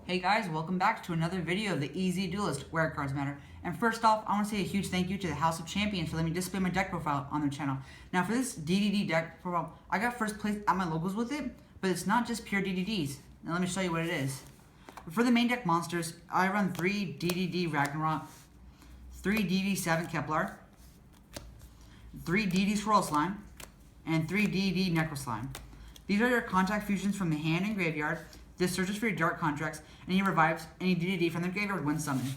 Hey guys, welcome back to another video of the E-Z Duelist, where cards matter. And first off, I want to say a huge thank you to the House of Champions for letting me display my deck profile on their channel. Now for this DDD deck profile, I got first place at my locals with it, but it's not just pure DDDs. Now let me show you what it is. For the main deck monsters, I run 3 DDD Ragnarok, 3 DD7 Kepler, 3 DD Swirl Slime, and 3 DD Necro Slime. These are your contact fusions from the hand and graveyard. This searches for your dark contracts, and he revives any DDD from the graveyard when summoned.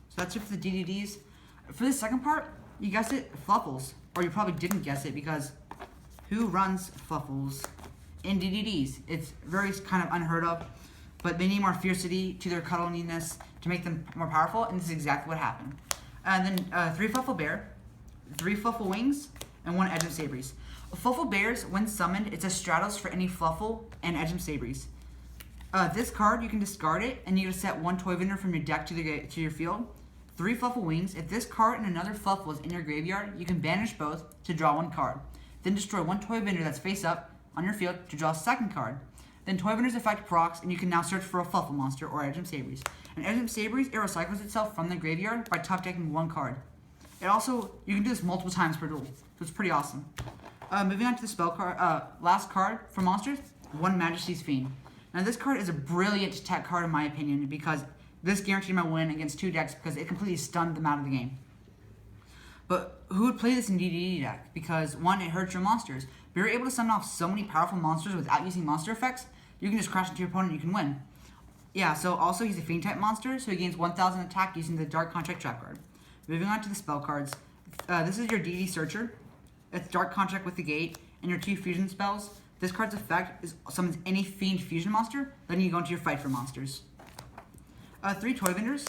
So that's it for the DDDs. For the second part, you guessed it, Fluffals. Or you probably didn't guess it because who runs Fluffals in DDDs? It's very kind of unheard of, but they need more fiercity to their cuddliness to make them more powerful, and this is exactly what happened. And then 3 Fluffal Bear, 3 Fluffal Wings, and 1 Edgem Sabres. Fluffal Bears, when summoned, it's a Stratos for any Fluffal and Edgem Sabres. This card, you can discard it, and you can set 1 Toy Vendor from your deck to your field. 3 Fluffal Wings. If this card and another Fluffal is in your graveyard, you can banish both to draw 1 card. Then destroy 1 Toy Vendor that's face up on your field to draw a second card. Then Toy Vendor's effect procs, and you can now search for a Fluffal monster or Edgem Sabres. And Edgem Sabres, it recycles itself from the graveyard by top decking 1 card. It also, you can do this multiple times per duel, so it's pretty awesome. Moving on to the spell card, last card for monsters, 1 Majesty's Fiend. Now this card is a brilliant tech card in my opinion because this guaranteed my win against 2 decks because it completely stunned them out of the game. But who would play this in DDD deck? Because 1, it hurts your monsters. But you're able to summon off so many powerful monsters without using monster effects, you can just crash into your opponent and you can win. Yeah, so also he's a Fiend type monster, so he gains 1000 attack using the Dark Contract trap card. Moving on to the spell cards. This is your DD Searcher. It's Dark Contract with the Gate, and your 2 fusion spells. This card's effect is summons any Fiend fusion monster, then you go into your Fight for monsters. 3 Toy Vendors,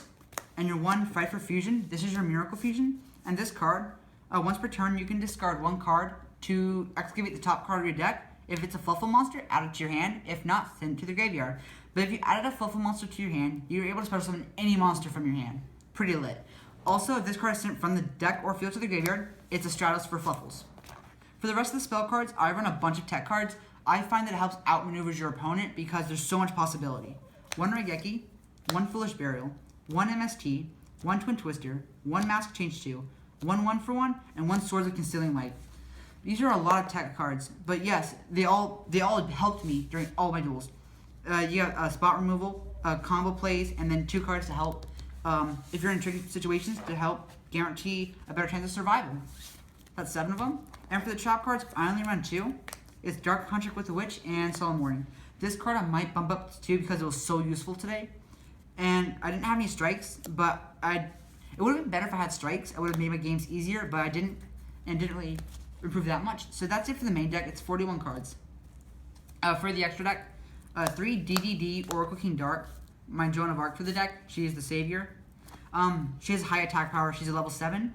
and your 1 Fight for Fusion. This is your Miracle Fusion. And this card, once per turn, you can discard 1 card to excavate the top card of your deck. If it's a Fluffal monster, add it to your hand. If not, send it to the graveyard. But if you added a Fluffal monster to your hand, you're able to special summon any monster from your hand. Pretty lit. Also, if this card is sent from the deck or field to the graveyard, it's a Stratos for Fluffals. For the rest of the spell cards, I run a bunch of tech cards. I find that it helps outmaneuvers your opponent because there's so much possibility. 1 Raigeki, 1 Foolish Burial, 1 MST, 1 Twin Twister, 1 Mask Change 2, 1 1-for-1, and 1 Swords of Concealing Light. These are a lot of tech cards, but yes, they all helped me during all my duels. You have spot removal, combo plays, and then 2 cards to help if you're in tricky situations to help guarantee a better chance of survival. That's 7 of them. And for the trap cards, I only run 2. It's Dark Contract with the Witch and Solemn Warning. This card I might bump up to 2 because it was so useful today. And I didn't have any strikes, but it would have been better if I had strikes. I would have made my games easier, but I didn't, and didn't really improve that much. So that's it for the main deck. It's 41 cards. For the extra deck, 3 DDD Oracle King Dark. My Joan of Arc for the deck. She is the savior. She has high attack power. She's a level 7.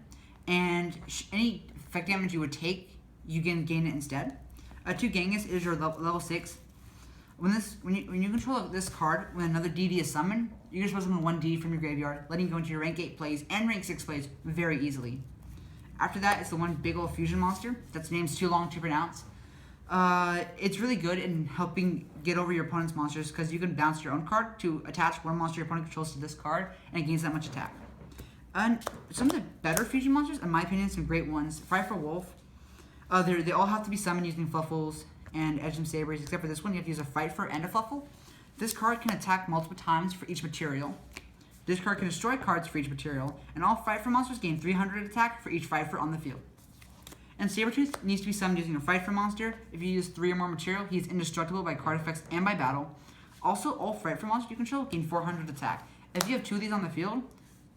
And any effect damage you would take, you can gain it instead. 2 Genghis is your level 6. When you control this card, when another DD is summoned, you can just summon 1 DD from your graveyard, letting you go into your rank 8 plays and rank 6 plays very easily. After that, it's the 1 big old fusion monster. That's name's too long to pronounce. It's really good in helping get over your opponent's monsters because you can bounce your own card to attach 1 monster your opponent controls to this card, and it gains that much attack. And some of the better fusion monsters, in my opinion, some great ones. Fight for Wolf. They all have to be summoned using Fluffals and Edgem Sabres, except for this one, you have to use a Fight for and a Fluffal. This card can attack multiple times for each material. This card can destroy cards for each material, and all Fight for monsters gain 300 attack for each Fight for on the field. And Sabretooth needs to be summoned using a Fight for monster. If you use 3 or more material, he is indestructible by card effects and by battle. Also, all Fight for monsters you control gain 400 attack. If you have 2 of these on the field,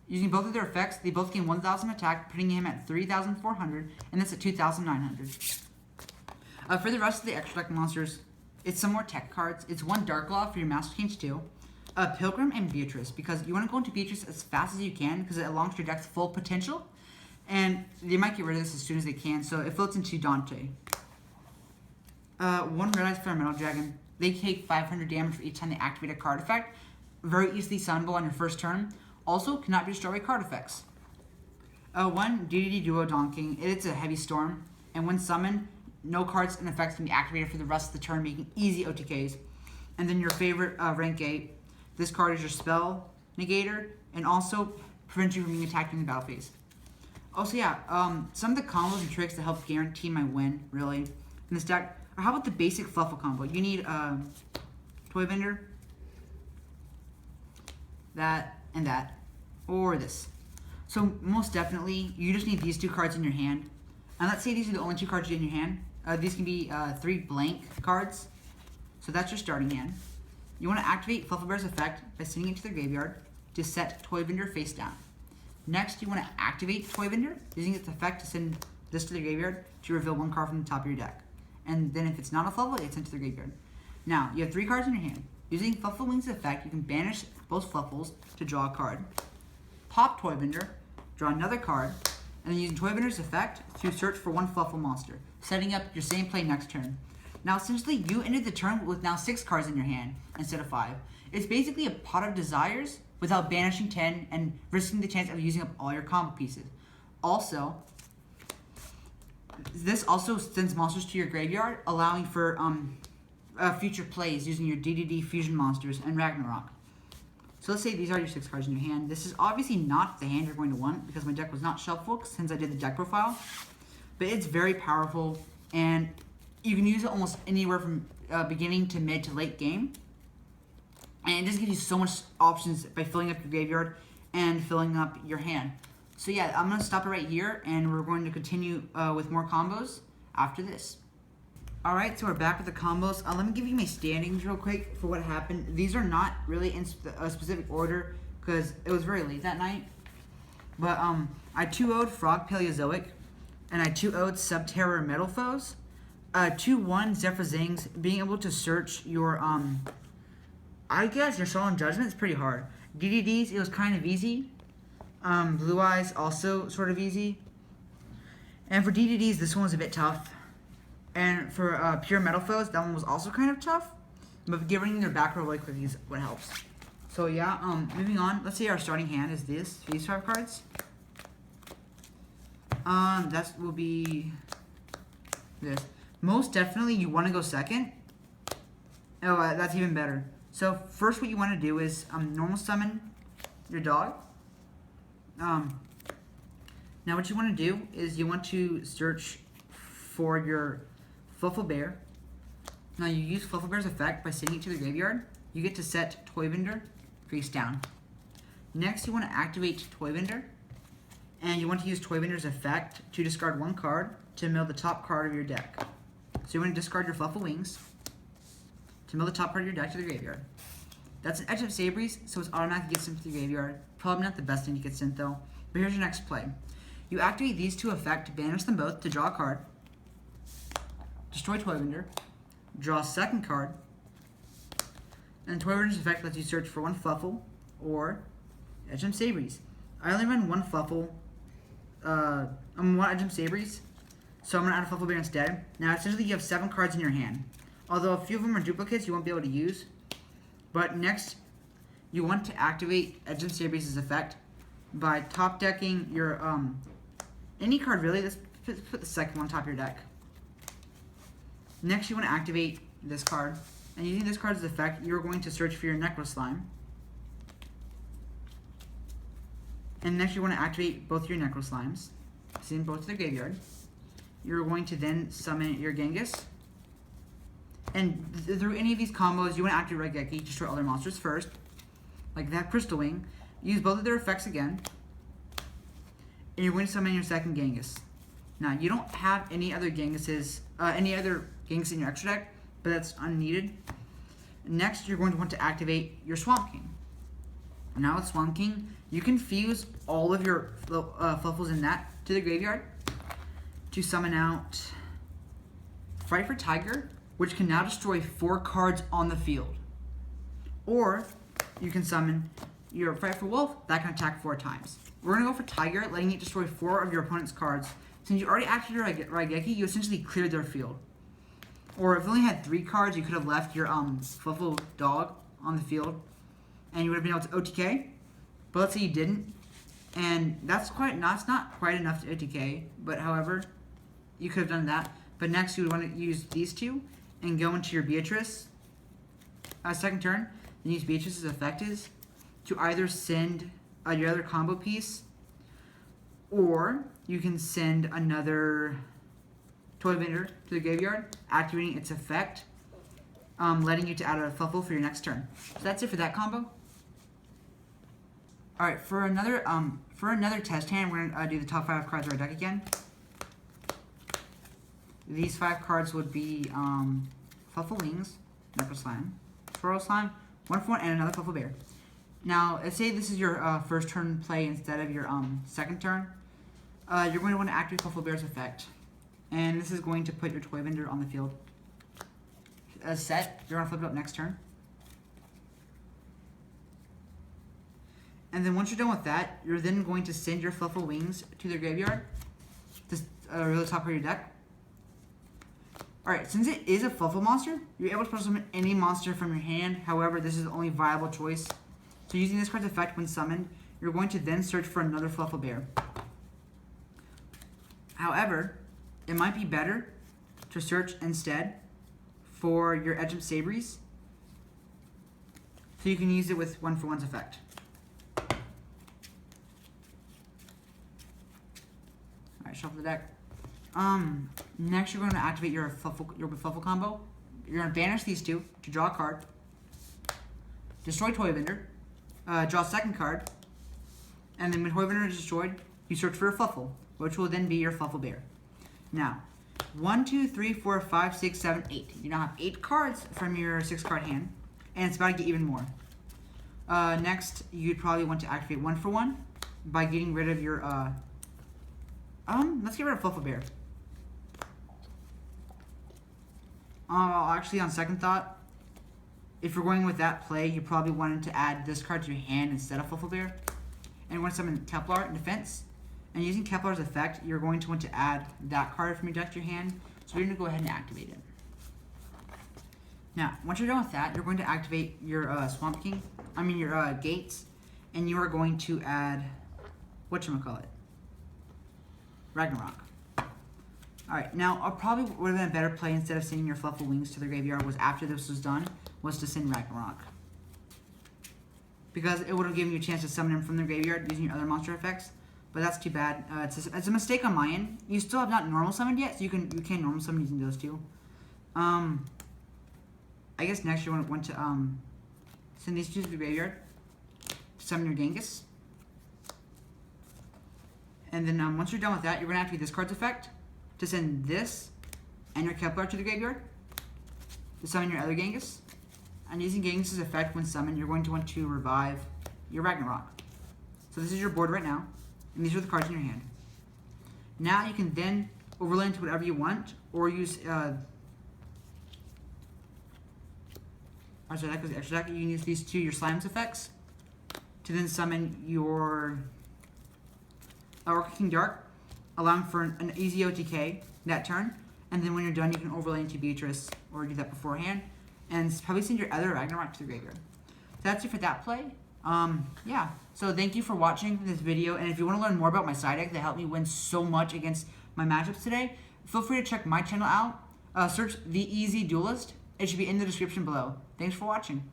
using both of their effects, they both gain 1000 attack, putting him at 3400, and that's at 2900. For the rest of the extra deck monsters, it's some more tech cards. It's 1 Dark Law for your Master Change 2, Pilgrim, and Beatrice, because you want to go into Beatrice as fast as you can because it unlocks your deck's full potential, and they might get rid of this as soon as they can, so it floats into Dante. 1 Red Eyes for a Metal Dragon. They take 500 damage for each time they activate a card effect. Very easily summonable on your first turn. Also, cannot be destroyed by card effects. 1 DDD Duo Donking. It's a heavy storm, and when summoned, no cards and effects can be activated for the rest of the turn, making easy OTKs. And then your favorite rank 8, This card is your spell negator and also prevents you from being attacked in the battle phase. Also, yeah, some of the combos and tricks that help guarantee my win, really, in this deck. Or how about the basic Fluffle combo? You need Toy Vendor, that, and that, or this. So most definitely, you just need these 2 cards in your hand. And let's say these are the only 2 cards you get in your hand. These can be 3 blank cards. So that's your starting hand. You want to activate Fluffal Bear's effect by sending it to the graveyard to set Toy Vendor face down. Next, you want to activate Toy Vendor using its effect to send this to the graveyard to reveal 1 card from the top of your deck. And then if it's not a Fluffle, it's sent to the graveyard. Now, you have 3 cards in your hand. Using Fluffal Wings' effect, you can banish both Fluffals to draw a card. Pop Toy Vendor, draw another card, and then using Toy Vendor's effect to search for 1 Fluffal monster, setting up your same play next turn. Now, essentially, you ended the turn with now 6 cards in your hand instead of 5. It's basically a pot of desires without banishing 10 and risking the chance of using up all your combo pieces. Also, this also sends monsters to your graveyard, allowing for future plays using your DDD fusion monsters and Ragnarok. So let's say these are your 6 cards in your hand. This is obviously not the hand you're going to want because my deck was not shuffled since I did the deck profile. But it's very powerful and you can use it almost anywhere from beginning to mid to late game. And it just gives you so much options by filling up your graveyard and filling up your hand. So yeah, I'm going to stop it right here and we're going to continue with more combos after this. Alright, so we're back with the combos. Let me give you my standings real quick for what happened. These are not really in a specific order because it was very late that night. But I 2-0'd Frog Paleozoic and I 2-0'd Subterror Metal Foes. 2-1 Zephyr Zings, being able to search your, I guess your Solemn Judgment is pretty hard. DDDs, it was kind of easy. Blue Eyes, also sort of easy. And for DDDs, this one was a bit tough. And for Pure Metal Foes, that one was also kind of tough. But giving their back row really quick is what helps. So yeah, moving on. Let's say our starting hand is these 5 cards. That will be this. Most definitely you want to go second. Oh, that's even better. So first what you want to do is normal summon your dog. Now what you want to do is you want to search for your Fluffal Bear. Now you use Fluffal Bear's effect by sending it to the graveyard. You get to set Toy Vendor face down. Next you want to activate Toy Vendor. And you want to use Toy Vendor's effect to discard 1 card to mill the top card of your deck. So you want to discard your Fluffal Wings to mill the top part of your deck to the graveyard. That's an Edge of Sabres, so it's automatically gets sent to the graveyard. Probably not the best thing to get sent though. But here's your next play. You activate these 2 effects to banish them both to draw a card. Destroy Toy Vendor. Draw a 2nd card. And Toy Vendor's effect lets you search for 1 Fluffal or Edge of Sabres. I only run 1 Fluffal. 1 Edge of Sabres. So I'm going to add a Fluffal Bear instead. Now essentially you have 7 cards in your hand. Although a few of them are duplicates you won't be able to use. But next, you want to activate Edge of Sabres' effect by top decking your, any card really. Let's put the 2nd one on top of your deck. Next, you want to activate this card. And using this card's effect, you're going to search for your Necro Slime. And next, you want to activate both your Necro Slimes. Send both to the graveyard. You're going to then summon your Genghis. And through any of these combos, you want to activate Raigeki, destroy other monsters first. Like that Crystal Wing. Use both of their effects again. And you're going to summon your 2nd Genghis. Now, you don't have any other Genghis in your extra deck, but that's unneeded. Next, you're going to want to activate your Swamp King. Now with Swamp King, you can fuse all of your Fluffals in that to the graveyard to summon out Fright for Tiger, which can now destroy 4 cards on the field. Or you can summon your Fright for Wolf, that can attack 4 times. We're going to go for Tiger, letting it destroy 4 of your opponent's cards. Since you already activated your Raigeki, you essentially cleared their field. Or if you only had 3 cards, you could have left your Fluffal dog on the field, and you would have been able to OTK. But let's say you didn't, and that's not quite enough to OTK. But however, you could have done that. But next, you would want to use these 2 and go into your Beatrice. 2nd turn, and use Beatrice's effect is to either send your other combo piece, or you can send another toy vendor to the graveyard, activating its effect, letting you to add a Fluffal for your next turn. So that's it for that combo. All right, for another test hand, we're gonna do the top 5 cards of our deck again. These 5 cards would be Fluffal Wings, Necro Slime, Swirl Slime, 1/4, and another Fluffal Bear. Now, let's say this is your first turn play instead of your second turn. You're going to want to activate Fluffal Bear's effect, and this is going to put your toy vendor on the field. As set, you're going to flip it up next turn. And then once you're done with that, you're then going to send your Fluffal Wings to the graveyard, to the top of your deck. Alright, since it is a Fluffal monster, you're able to special summon any monster from your hand. However, this is the only viable choice. So using this card's effect when summoned, you're going to then search for another Fluffal Bear. However, it might be better to search instead for your Edge of Sabres, so you can use it with 1-for-1's effect. Alright, shuffle the deck. Next you're going to activate your Fluffal combo. You're going to banish these two to draw a card, destroy Toy Vendor, draw a second card, and then when Toy Vendor is destroyed, you search for a Fluffal, which will then be your Fluffal Bear. Now, 1, 2, 3, 4, 5, 6, 7, 8. You now have 8 cards from your 6-card hand, and it's about to get even more. Next, you'd probably want to activate 1-for-1 by getting rid of your, let's get rid of Fluffal Bear. Actually, on second thought, if you're going with that play, you probably wanted to add this card to your hand instead of Fluffal Bear. And you want to summon Kepler in defense. And using Kepler's effect, you're going to want to add that card from your deck to your hand. So you're going to go ahead and activate it. Now, once you're done with that, you're going to activate your your gates. And you are going to add, whatchamacallit? Ragnarok. Alright, now probably would have been a better play instead of sending your Fluffal Wings to the graveyard was after this was done, was to send Ragnarok. Because it would have given you a chance to summon him from the graveyard using your other monster effects. But that's too bad. It's a mistake on my end. You still have not normal summoned yet, so you can normal summon using those two. I guess next you want to send these two to the graveyard to summon your Genghis. And then once you're done with that, you're going to activate this card's effect to send this and your Kepler to the graveyard to summon your other Genghis. And using Genghis' effect when summoned, you're going to want to revive your Ragnarok. So this is your board right now, and these are the cards in your hand. Now you can then overlay into whatever you want, or use extra deck. You can use these two, your Slime's effects, to then summon your Orc King Dark, allowing for an easy OTK that turn. And then when you're done, you can overlay into Beatrice, or do that beforehand, and probably send your other Ragnarok to the graveyard. So that's it for that play. Yeah. So thank you for watching this video, and if you want to learn more about my side deck that helped me win so much against my matchups today, feel free to check my channel out. Search the E-Z Duelist. It should be in the description below. Thanks for watching.